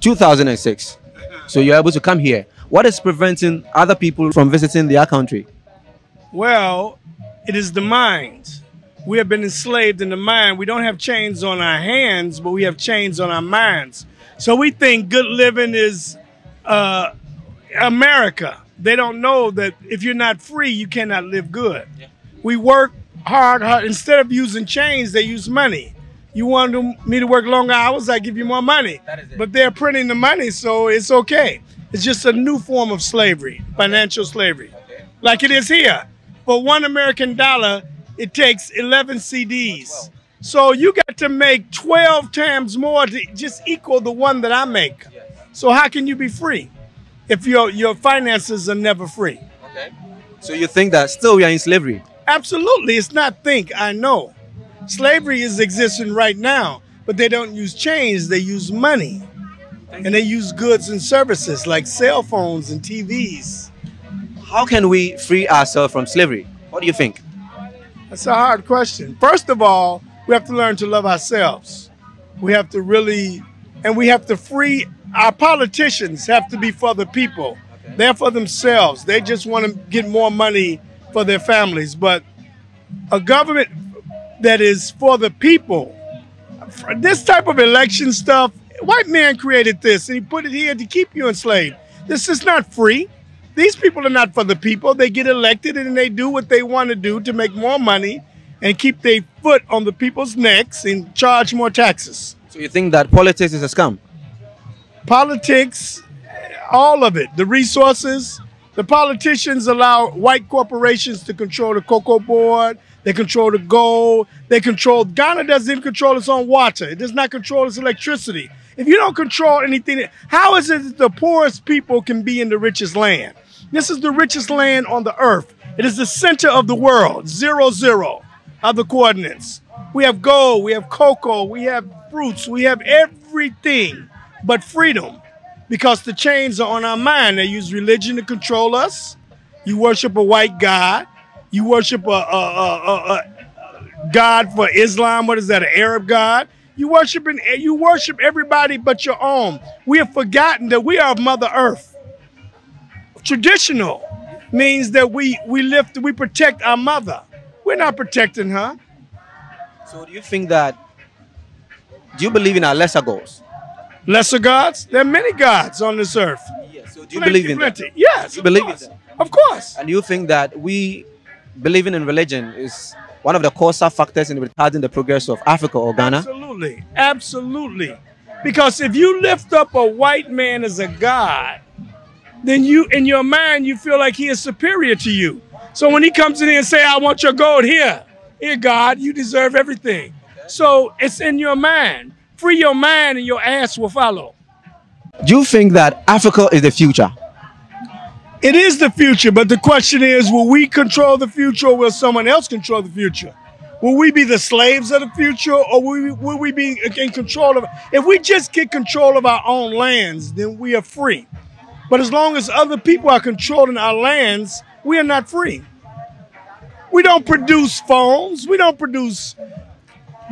2006. So you're able to come here. What is preventing other people from visiting their country? Well, it is the mind. We have been enslaved in the mind. We don't have chains on our hands, but we have chains on our minds. So we think good living is America. They don't know that if you're not free, you cannot live good. Yeah. We work hard. Instead of using chains, they use money. You want me to work longer hours, I give you more money. That is it. But they're printing the money, so it's okay. It's just a new form of slavery, financial slavery, like it is here. For $1 American, it takes 11 CDs. So you got to make 12 times more to just equal the one that I make. So how can you be free if your finances are never free? Okay. So you think that still we are in slavery? Absolutely. It's not think, I know. Slavery is existing right now, but they don't use chains, they use money. And they use goods and services like cell phones and TVs. How can we free ourselves from slavery? What do you think? That's a hard question. First of all, we have to learn to love ourselves. We have to really, and we have to free, our politicians have to be for the people. Okay. They're for themselves. They just want to get more money for their families. But a government that is for the people, this type of election stuff, white man created this and he put it here to keep you enslaved. This is not free. These people are not for the people. They get elected and they do what they want to do to make more money and keep their foot on the people's necks and charge more taxes. So you think that politics is a scam? Politics, all of it. The resources, the politicians allow white corporations to control the cocoa board. They control the gold. They control, Ghana doesn't even control its own water. It does not control its electricity. If you don't control anything, how is it that the poorest people can be in the richest land? This is the richest land on the earth. It is the center of the world. 0, 0 are the coordinates. We have gold, we have cocoa, we have fruits, we have everything but freedom because the chains are on our mind. They use religion to control us. You worship a white god. You worship a god for Islam. What is that, an Arab god? You worship everybody but your own. We have forgotten that we are Mother Earth. Traditional means that we protect our mother. We're not protecting her. So do you think that, do you believe in our lesser gods? Lesser gods? There are many gods on this earth. Yes. So do you believe in them? Yes. You believe in them? Of course. And you think that we believing in religion is one of the causal factors in retarding the progress of Africa or Ghana? Absolutely. Absolutely. Because if you lift up a white man as a god, then you, in your mind, you feel like he is superior to you. So when he comes in here and say, I want your gold here, God, you deserve everything. Okay. So it's in your mind. Free your mind and your ass will follow. Do you think that Africa is the future? It is the future, but the question is, will we control the future or will someone else control the future? Will we be the slaves of the future or will we be in control of it? If we just get control of our own lands, then we are free. But as long as other people are controlling our lands, we are not free. We don't produce phones. We don't produce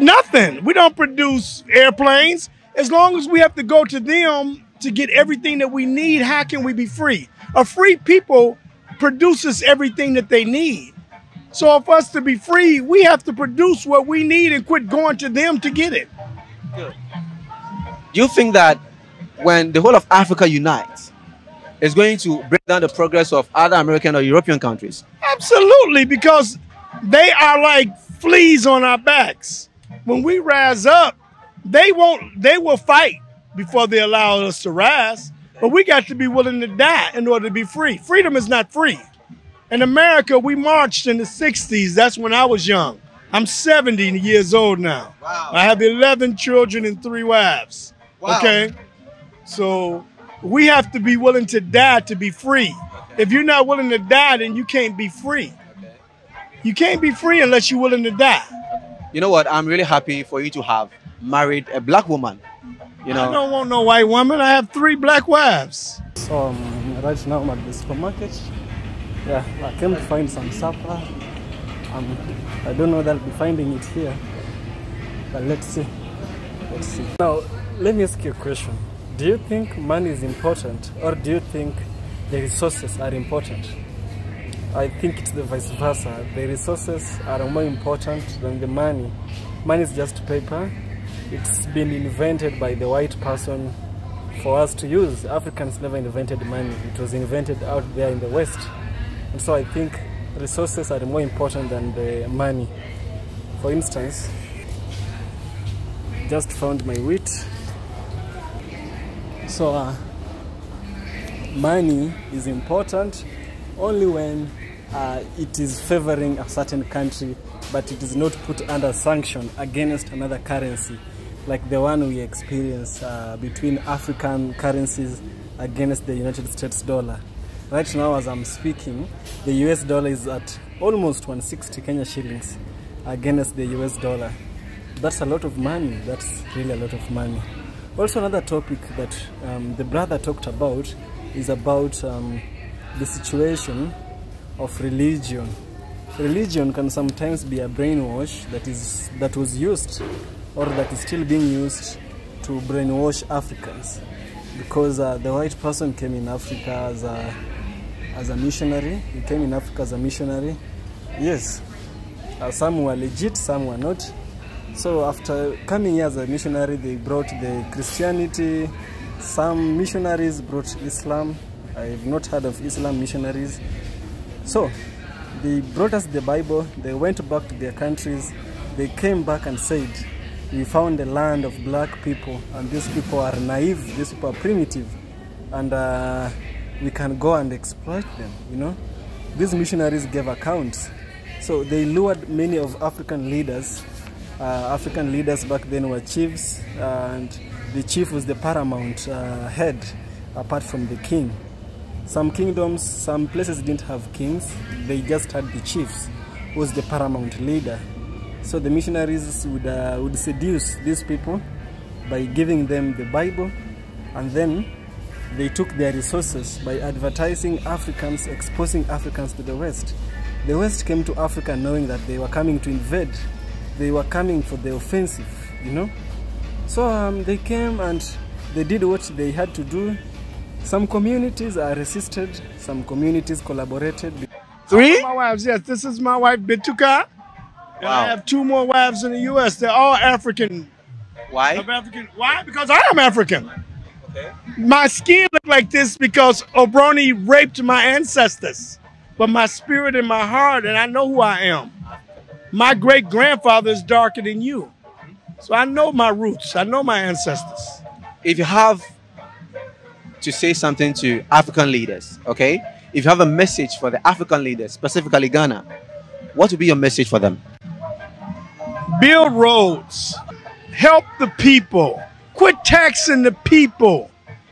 nothing. We don't produce airplanes. As long as we have to go to them to get everything that we need, how can we be free? A free people produces everything that they need. So for us to be free, we have to produce what we need and quit going to them to get it. Good. Do you think that when the whole of Africa unites, it's going to break down the progress of other American or European countries? Absolutely, because they are like fleas on our backs. When we rise up, they will fight before they allow us to rise. But we got to be willing to die in order to be free. Freedom is not free. In America, we marched in the 60s. That's when I was young. I'm 70 years old now. Wow. I have 11 children and 3 wives. Wow. Okay? So we have to be willing to die to be free. Okay. If you're not willing to die, then you can't be free. Okay. You can't be free unless you're willing to die. You know what? I'm really happy for you to have married a black woman. You know, I don't want no white woman. I have 3 black wives. So right now I'm at the supermarket. Yeah, I came to find some supper. I don't know that I'll be finding it here, but let's see. Now, let me ask you a question. Do you think money is important, or do you think the resources are important? I think it's the vice versa. The resources are more important than the money. Money is just paper. It's been invented by the white person for us to use. Africans never invented money. It was invented out there in the West. And so I think resources are more important than the money. For instance, just found my wheat. So money is important only when it is favoring a certain country, but it is not put under sanction against another currency, like the one we experience between African currencies against the United States dollar. Right now, as I'm speaking, the US dollar is at almost 160 Kenya shillings against the US dollar. That's a lot of money. That's really a lot of money. Also, another topic that the brother talked about is about the situation of religion. Religion can sometimes be a brainwash that was used, or that is still being used, to brainwash Africans, because the white person came in Africa as a missionary. He came in Africa as a missionary. Yes, some were legit, some were not. So after coming here as a missionary, they brought the Christianity. Some missionaries brought Islam. I've not heard of Islam missionaries. So they brought us the Bible. They went back to their countries. They came back and said, we found a land of black people, and these people are naive, these people are primitive, and we can go and exploit them, you know. These missionaries gave accounts. So they lured many of African leaders. African leaders back then were chiefs, and the chief was the paramount head, apart from the king. Some kingdoms, some places didn't have kings, they just had the chiefs, who was the paramount leader. So the missionaries would seduce these people by giving them the Bible, and then they took their resources by advertising Africans, exposing Africans to the West. The West came to Africa knowing that they were coming to invade. They were coming for the offensive, you know. So they came and they did what they had to do. Some communities resisted, some communities collaborated. 3? My wives, yes. This is my wife, Bituka. And I have 2 more wives in the U.S. They're all African. Why? Why? Because I am African. Okay. My skin looked like this because Obroni raped my ancestors. But my spirit and my heart, and I know who I am. My great-grandfather is darker than you. So I know my roots. I know my ancestors. If you have to say something to African leaders, okay? If you have a message for the African leaders, specifically Ghana, what would be your message for them? Build roads. Help the people. Quit taxing the people.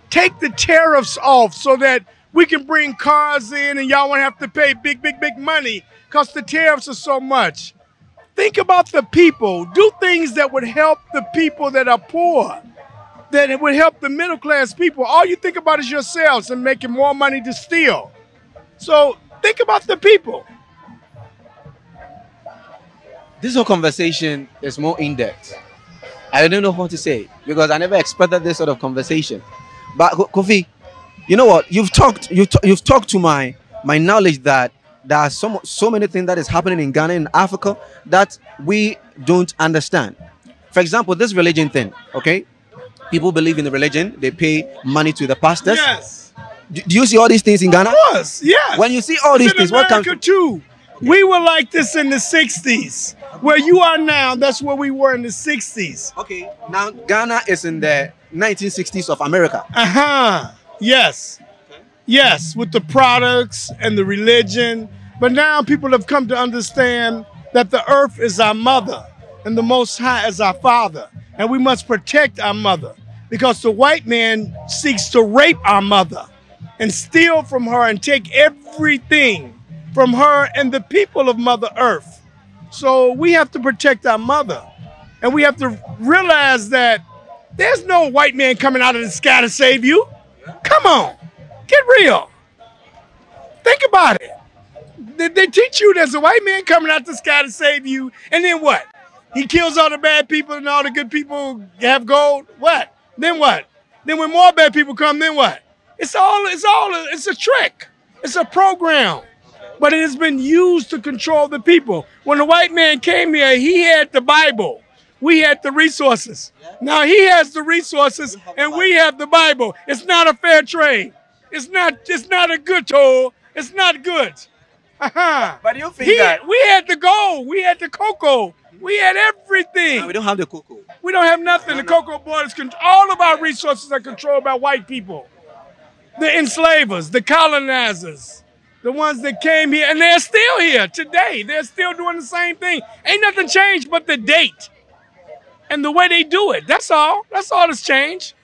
Take the tariffs off so that we can bring cars in and y'all won't have to pay big money because the tariffs are so much. Think about the people. Do things that would help the people that are poor, that it would help the middle class people. All you think about is yourselves and making more money to steal. So think about the people. This whole conversation is more in-depth. I don't know what to say because I never expected this sort of conversation. But Kofi, you know what? You've talked to my knowledge that there are so many things that is happening in Ghana and Africa that we don't understand. For example, this religion thing, okay? People believe in the religion, they pay money to the pastors. Yes. Do you see all these things in Ghana? Of course, yes. When you see all these things, what comes? too. We were like this in the 60s. Where you are now, that's where we were in the 60s. Okay, now Ghana is in the 1960s of America. Yes. Yes, with the products and the religion. But now people have come to understand that the earth is our mother and the Most High is our father. And we must protect our mother because the white man seeks to rape our mother and steal from her and take everything from her and the people of Mother Earth. So we have to protect our mother. And we have to realize that there's no white man coming out of the sky to save you. Come on. Get real. Think about it. They teach you there's a white man coming out the sky to save you. And then what? He kills all the bad people and all the good people have gold. What? Then what? Then when more bad people come, then what? It's a trick. It's a program. But it has been used to control the people. When the white man came here, he had the Bible. We had the resources. Now he has the resources and we have the Bible. It's not a fair trade. It's not a good tool. It's not good. But you think that we had the gold, we had the cocoa, we had everything. no, we don't have the cocoa. We don't have nothing. The cocoa board is all of our resources are controlled by white people. The enslavers, the colonizers, the ones that came here, and they're still here today. They're still doing the same thing. Ain't nothing changed but the date and the way they do it. That's all. That's all that's changed.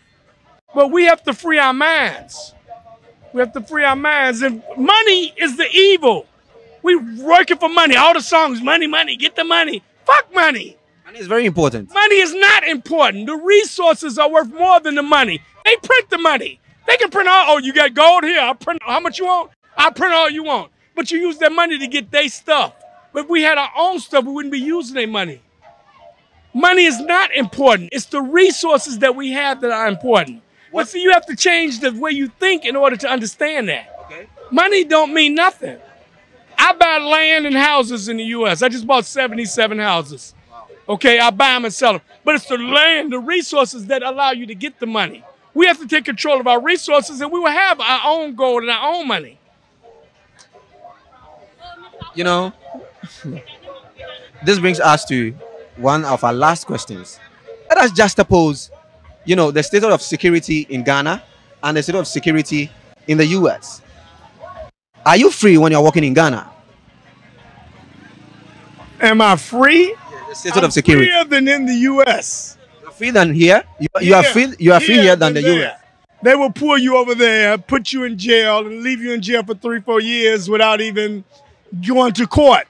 But we have to free our minds. We have to free our minds. And money is the evil. We working for money. All the songs, money, money, get the money. Fuck money. Money is very important. Money is not important. The resources are worth more than the money. They print the money. They can print all, oh, you got gold here. I'll print how much you want? I'll print all you want. But you use that money to get their stuff. But if we had our own stuff, we wouldn't be using their money. Money is not important. It's the resources that we have that are important. But see, you have to change the way you think in order to understand that. Okay. Money don't mean nothing. I buy land and houses in the U.S. I just bought 77 houses. Wow. Okay, I buy them and sell them. But it's the land, the resources that allow you to get the money. We have to take control of our resources and we will have our own gold and our own money. You know, this brings us to one of our last questions. Let us juxtapose, you know, the state of security in Ghana and the state of security in the U.S. Are you free when you're working in Ghana? Am I free? Yeah, the state of security. Freer than in the U.S. You're free than here. You are free here than the U.S. They will pull you over there, put you in jail, and leave you in jail for 3-4 years without even going to court.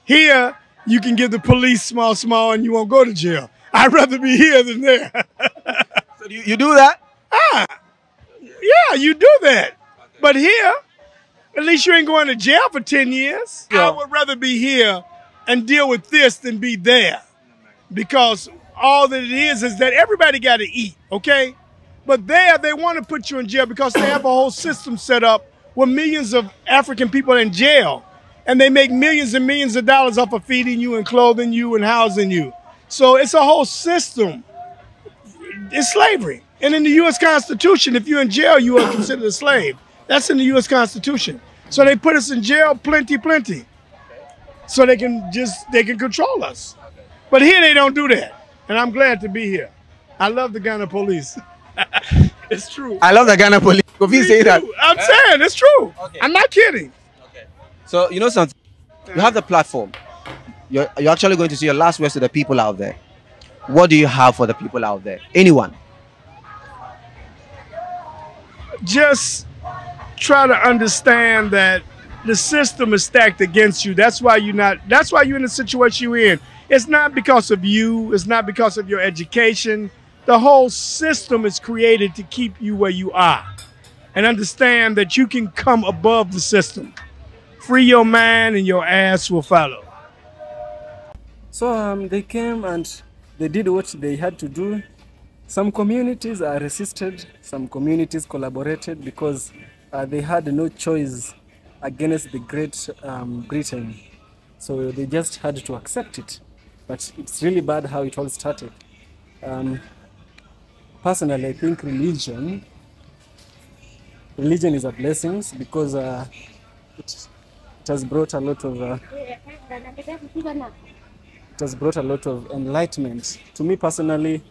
Here, you can give the police small, and you won't go to jail. I'd rather be here than there. So you do that? Yeah, you do that. Okay. But here, at least you ain't going to jail for 10 years. Yeah. I would rather be here and deal with this than be there. Because all that it is that everybody got to eat, okay? But there, they want to put you in jail because they have a whole system set up where millions of African people are in jail. And they make millions and millions of dollars off of feeding you and clothing you and housing you. So it's a whole system. It's slavery. And in the U.S. Constitution, if you're in jail, you are considered a slave. That's in the U.S. Constitution. So they put us in jail plenty. So they can control us. But here they don't do that. And I'm glad to be here. I love the Ghana police. It's true. I love the Ghana police. If you say that. I'm saying it's true. Okay. I'm not kidding. Okay. So you know something? You have the platform. You're actually going to say your last words to the people out there. What do you have for the people out there? Anyone? Just try to understand that the system is stacked against you. That's why you're in the situation you're in. It's not because of you. It's not because of your education. The whole system is created to keep you where you are. And understand that you can come above the system. Free your mind and your ass will follow. So they came and they did what they had to do. Some communities resisted, some communities collaborated because they had no choice against the Great Britain. So they just had to accept it. But it's really bad how it all started. Personally, I think religion is a blessing because it has brought a lot of enlightenment. To me personally,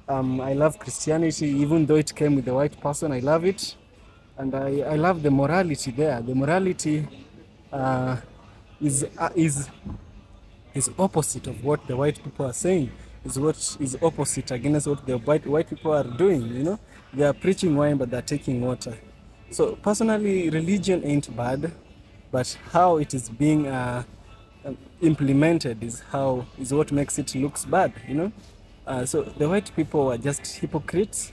I love Christianity, even though it came with the white person. I love it, and I love the morality there. The morality is opposite of what the white people are saying. Is what is opposite against what the white people are doing. You know, they are preaching wine, but they're taking water. So personally, religion ain't bad, but how it is being implemented is what makes it looks bad. You know, so the white people were just hypocrites.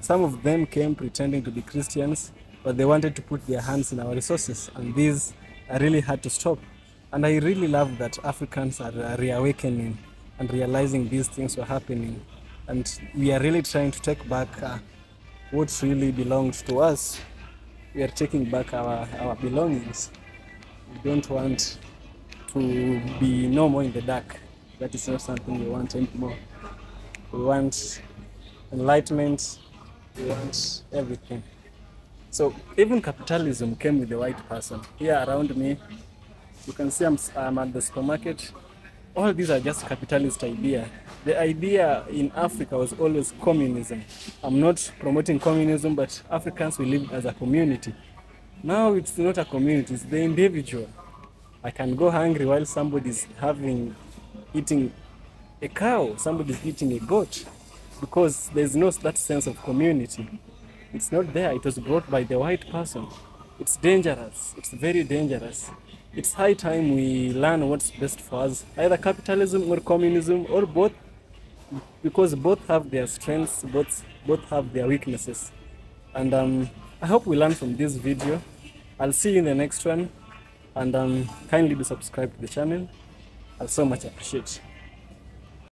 Some of them came pretending to be Christians, but they wanted to put their hands in our resources, and these are really hard to stop. And I really love that Africans are reawakening and realizing these things were happening. And we are really trying to take back what really belongs to us. We are taking back our belongings. We don't want to be no more in the dark. That is not something we want anymore. We want enlightenment. We want everything. So even capitalism came with the white person. Here around me, you can see I'm at the supermarket. All these are just capitalist idea. The idea in Africa was always communism. I'm not promoting communism, but Africans will live as a community. Now it's not a community, it's the individual. I can go hungry while somebody's eating a cow, somebody's eating a goat, because there's no that sense of community. It's not there. It was brought by the white person. It's dangerous. It's very dangerous. It's high time we learn what's best for us, either capitalism or communism or both, because both have their strengths, both have their weaknesses. And I hope we learn from this video. I'll see you in the next one, and kindly do subscribe to the channel. I'll so much appreciate.